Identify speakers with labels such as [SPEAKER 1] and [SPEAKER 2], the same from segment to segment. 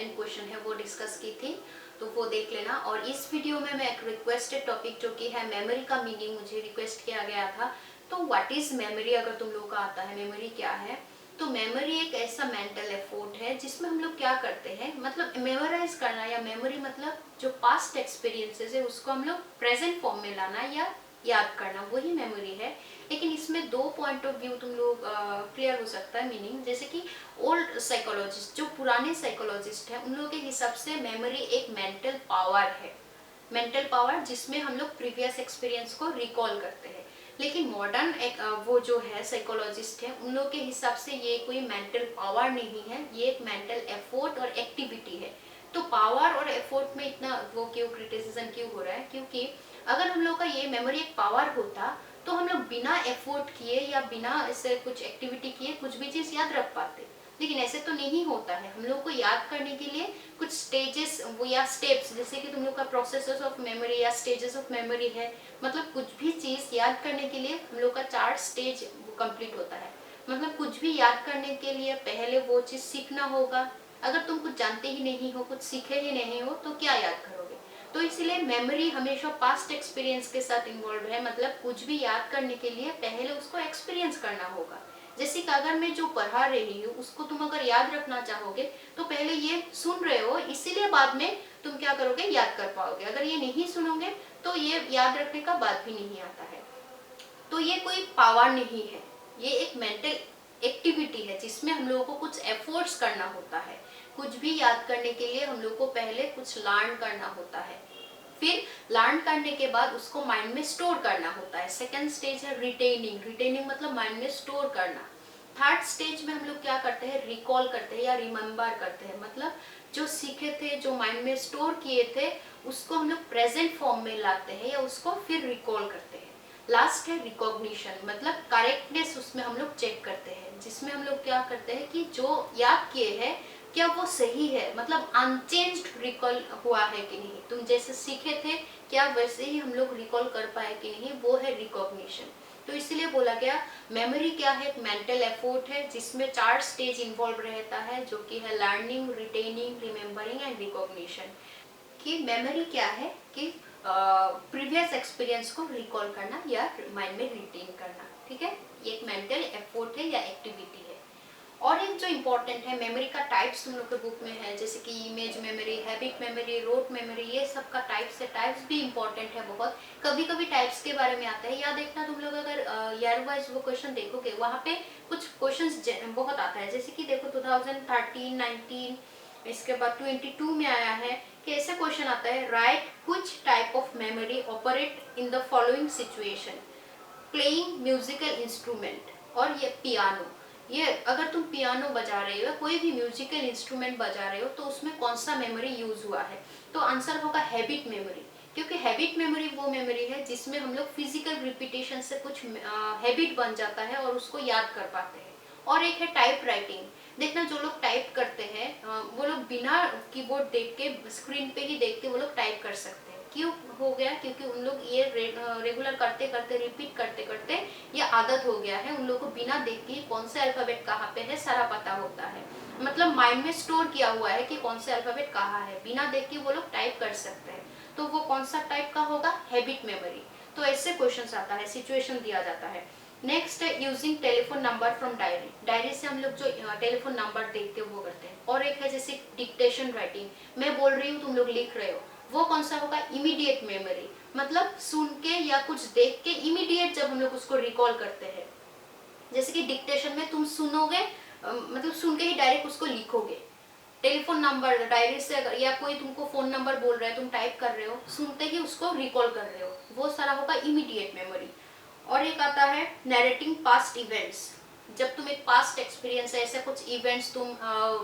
[SPEAKER 1] Important question है वो discuss की थी, तो वो देख लेना। और इस वीडियो में मैं एक रिक्वेस्टेड टॉपिक जो कि है मेमोरी का मीनिंग, मुझे रिक्वेस्ट किया गया था। तो व्हाट इज मेमोरी, अगर तुम लोगों को आता है मेमोरी क्या है, तो मेमोरी एक ऐसा मेंटल एफर्ट है जिसमें हम लोग क्या करते हैं, मतलब मेमोराइज करना, या मेमोरी मतलब जो पास्ट एक्सपीरियंसेस है उसको हम लोग प्रेजेंट फॉर्म में लाना या याद करना, वही मेमोरी है। लेकिन इसमें दो पॉइंट ऑफ व्यू तुम लोग क्लियर हो सकता है मीनिंग। जैसे कि ओल्ड साइकोलॉजिस्ट, जो पुराने साइकोलॉजिस्ट हैं, उन लोगों के हिसाब से मेमोरी एक मेंटल पावर है, मेंटल पावर जिसमें हम लोग प्रीवियस एक्सपीरियंस को रिकॉल करते हैं। लेकिन मॉडर्न एक वो जो है साइकोलॉजिस्ट है, उन लोगों के हिसाब से ये कोई मेंटल पावर नहीं है, ये एक मेंटल एफर्ट और एक्टिविटी है। तो पावर और एफर्ट में इतना वो क्यों क्रिटिसिज्म क्यों हो रहा है, क्योंकि अगर हम लोग का ये मेमोरी एक पावर होता तो हम लोग बिना एफर्ट किए या बिना ऐसे कुछ एक्टिविटी किए कुछ भी चीज याद रख पाते। लेकिन ऐसे तो नहीं होता है। हम लोग को याद करने के लिए कुछ स्टेजेस वो या स्टेप्स, जैसे कि तुम लोग का प्रोसेसेस ऑफ मेमोरी या स्टेजेस ऑफ मेमोरी है, मतलब कुछ भी चीज याद करने के लिए हम लोग का 4 स्टेज कंप्लीट होता है। मतलब कुछ भी याद करने के लिए पहले वो चीज सीखना होगा। अगर तुम कुछ जानते ही नहीं हो, कुछ सीखे ही नहीं हो, तो क्या याद करोगे। तो इसलिए मेमोरी हमेशा पास्ट एक्सपीरियंस के साथ इन्वॉल्व है। मतलब कुछ भी याद करने के लिए पहले उसको एक्सपीरियंस करना होगा। जैसे कि अगर मैं जो पढ़ा रही हूँ उसको तुम अगर याद रखना चाहोगे तो पहले ये सुन रहे हो, इसीलिए बाद में तुम क्या करोगे, याद कर पाओगे। अगर ये नहीं सुनोगे तो ये याद रखने का बात भी नहीं आता है। तो ये कोई पावर नहीं है, ये एक मेंटल एक्टिविटी है जिसमें हम लोगों को कुछ एफर्ट्स करना होता है। कुछ भी याद करने के लिए हम लोग को पहले कुछ लर्न करना होता है, फिर लर्न करने के बाद उसको माइंड में स्टोर करना होता है। सेकंड स्टेज है रिटेनिंग, रिटेनिंग मतलब माइंड में स्टोर करना। थर्ड स्टेज में हम लोग क्या करते हैं, रिकॉल करते हैं या रिमेम्बर करते हैं। मतलब जो सीखे थे, जो माइंड में स्टोर किए थे, उसको हम लोग प्रेजेंट फॉर्म में लाते हैं या उसको फिर रिकॉल करते हैं। लास्ट है रिकॉग्निशन, मतलब करेक्टनेस उसमें हम लोग चेक करते हैं, जिसमें हम लोग क्या करते हैं कि जो याद किए हैं क्या वो सही है, मतलब अनचेंज्ड रिकॉल हुआ है कि नहीं, तुम जैसे सीखे थे क्या वैसे ही हम लोग रिकॉल कर पाए कि नहीं, वो है रिकॉग्निशन। तो इसलिए बोला गया मेमोरी क्या है, एक मेंटल एफर्ट है जिसमें 4 स्टेज इन्वॉल्व रहता है, जो कि है learning, retaining, remembering and recognition. कि मेमोरी क्या है कि प्रीवियस एक्सपीरियंस को रिकॉल करना या माइंड में रिटेन करना। ठीक है, ये एक मेंटल एफर्ट है या एक्टिविटी है। और एक जो इम्पोर्टेंट है, मेमोरी का टाइप्स तुम लोग के बुक में है, जैसे कि image memory, habit memory, rote memory, ये सब का टाइप्स है। टाइप्स भी इम्पोर्टेंट है बहुत। कभी कभी टाइप्स के बारे में आता है, या देखना तुम लोग अगर ईयर वाइज वो क्वेश्चन देखोगे वहाँ पे कुछ क्वेश्चन बहुत आता है। जैसे कि देखो 2013, 19, इसके बाद 22 में आया है कि ऐसा क्वेश्चन आता है, right which type of memory operate in the following situation, playing musical instrument और ये पियानो। ये अगर तुम पियानो बजा रहे हो, कोई भी म्यूजिकल इंस्ट्रूमेंट बजा रहे हो, तो उसमें कौन सा मेमोरी यूज हुआ है, तो आंसर होगा हैबिट मेमोरी। क्योंकि हैबिट मेमोरी वो मेमोरी है जिसमें हम लोग फिजिकल रिपीटेशन से कुछ हैबिट बन जाता है और उसको याद कर पाते हैं। और एक है टाइप राइटिंग। देखना जो लोग टाइप करते हैं वो लोग बिना कीबोर्ड देख के, स्क्रीन पे ही देख के वो लोग टाइप कर सकते हैं। क्यों हो गया, क्योंकि उन लोग ये रेगुलर करते करते, रिपीट करते करते ये आदत हो गया है। उन लोगों को बिना देख के कौन सा अल्फाबेट कहाँ पे है सारा पता होता है। मतलब माइंड में स्टोर किया हुआ है कि कौन सा अल्फाबेट कहाँ है, बिना देख के वो लोग टाइप कर सकते हैं। तो वो कौन सा टाइप का होगा, हैबिट मेमोरी। तो ऐसे क्वेश्चन आता है, सिचुएशन दिया जाता है। नेक्स्ट है using telephone number from diary. Diary से हम लोग जो टेलीफोन नंबर देखते हैं वो करते हैं। और एक है जैसे डिक्टेशन राइटिंग, मैं बोल रही हूँ तुम लोग लिख रहे हो, वो कौन सा होगा, इमीडिएट मेमोरी। मतलब सुन के या कुछ देख के इमीडिएट जब हम लोग उसको रिकॉल करते हैं। जैसे कि डिक्टेशन में तुम सुनोगे, मतलब सुन के ही डायरेक्ट उसको लिखोगे। टेलीफोन नंबर डायरी से अगर, या कोई तुमको फोन नंबर बोल रहा है, तुम टाइप कर रहे हो, सुनते ही उसको रिकॉल कर रहे हो, वो सारा होगा इमीडिएट मेमोरी। और एक आता है नैरेटिंग पास्ट इवेंट्स। जब तुम एक पास्ट एक्सपीरियंस है, ऐसे कुछ इवेंट्स तुम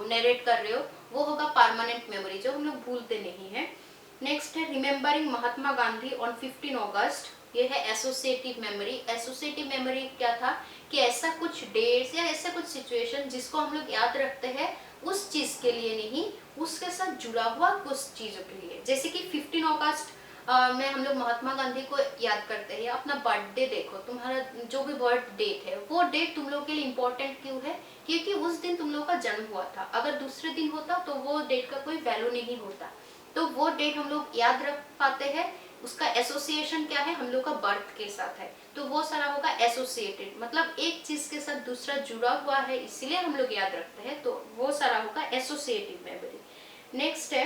[SPEAKER 1] नैरेट कर रहे हो, वो होगा परमानेंट मेमोरी, जो हम लोग भूलते नहीं है। नेक्स्ट है रिमेम्बरिंग महात्मा गांधी ऑन 15 अगस्त। ये है एसोसिएटिव मेमोरी। एसोसिएटिव मेमोरी क्या था कि ऐसा कुछ डेट्स या ऐसा कुछ सिचुएशन जिसको हम लोग याद रखते हैं उस चीज के लिए नहीं, उसके साथ जुड़ा हुआ कुछ चीजों के लिए। जैसे कि 15 अगस्त में हम लोग महात्मा गांधी को याद करते हैं, अपना बर्थडे देखो, तुम्हारा जो भी बर्थ डेट है वो डेट तुम लोग के लिए इम्पोर्टेंट क्यों है? क्योंकि उस दिन तुम लोग का जन्म हुआ था। अगर दूसरे दिन होता तो वो डेट का कोई वैल्यू नहीं होता। तो वो डेट हम लोग याद रख पाते हैं, उसका एसोसिएशन क्या है, हम लोग का बर्थ के साथ है, तो वो सारा होगा एसोसिएटेड, मतलब एक चीज के साथ दूसरा जुड़ा हुआ है इसलिए हम लोग याद रखते हैं, तो वो सारा होगा एसोसिएटिव मेमोरी। नेक्स्ट है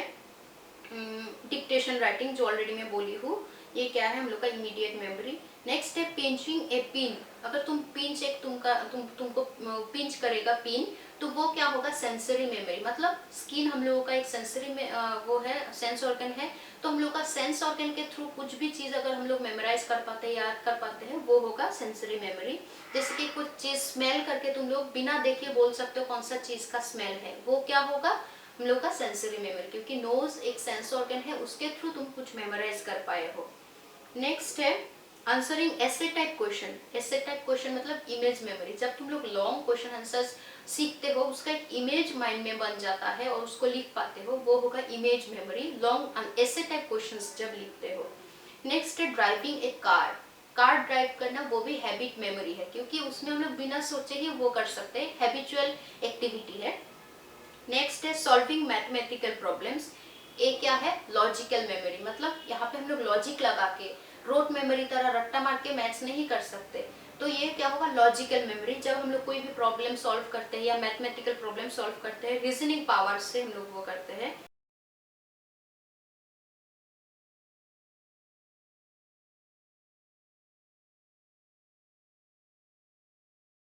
[SPEAKER 1] डिक्टेशन राइटिंग, जो ऑलरेडी मैं बोली हूँ, ये क्या है, हम लोग का इमीडिएट मेमोरी। नेक्स्ट है पिंचिंग ए पिन, अगर तुम पिंच एक तुमको पिंच करेगा पिन, तो वो क्या होगा, सेंसरी मेमोरी, मतलब स्किन हम लोगों का एक सेंसरी में वो है, सेंस ऑर्गन है, तो हम लोग का सेंस ऑर्गन के थ्रू कुछ भी चीज अगर हम लोग मेमोराइज कर पाते हैं, याद कर पाते हैं, वो होगा सेंसरी मेमोरी। जैसे कि कुछ चीज स्मेल करके तुम लोग बिना देखे बोल सकते हो कौन सा चीज का स्मेल है, वो क्या होगा, हम लोग का सेंसरी मेमोरी, क्योंकि नोज एक सेंस ऑर्गन है, उसके थ्रू तुम कुछ मेमोराइज कर पाए हो। नेक्स्ट है आंसरिंग एसे टाइप क्वेश्चन। एसे टाइप क्वेश्चन मतलब इमेज मेमोरी, जब तुम लोग लॉन्ग क्वेश्चन आंसर्स सीखते हो, उसका एक इमेज माइंड में बन जाता है और उसको लिख पाते हो, वो होगा इमेज मेमोरी, लॉन्ग एसे टाइप क्वेश्चंस जब लिखते हो। नेक्स्ट है ड्राइविंग ए कार, कार ड्राइव करना, वो भी हैबिट मेमोरी है, क्योंकि उसमें हम लोग बिना सोचे ही वो कर सकते हैं, हैबिचुअल एक्टिविटी है। नेक्स्ट है सॉल्विंग मैथमेटिकल प्रॉब्लम्स, ये क्या है, लॉजिकल मेमोरी, मतलब यहाँ पे हम लोग लॉजिक लगा के रोट मेमोरी तरह रट्टा मार के मैथ्स नहीं कर सकते, तो ये क्या होगा, लॉजिकल मेमोरी, जब हम लोग कोई भी प्रॉब्लम सॉल्व करते हैं या मैथमेटिकल प्रॉब्लम सॉल्व करते हैं, रीजनिंग पावर से हम लोग वो करते हैं।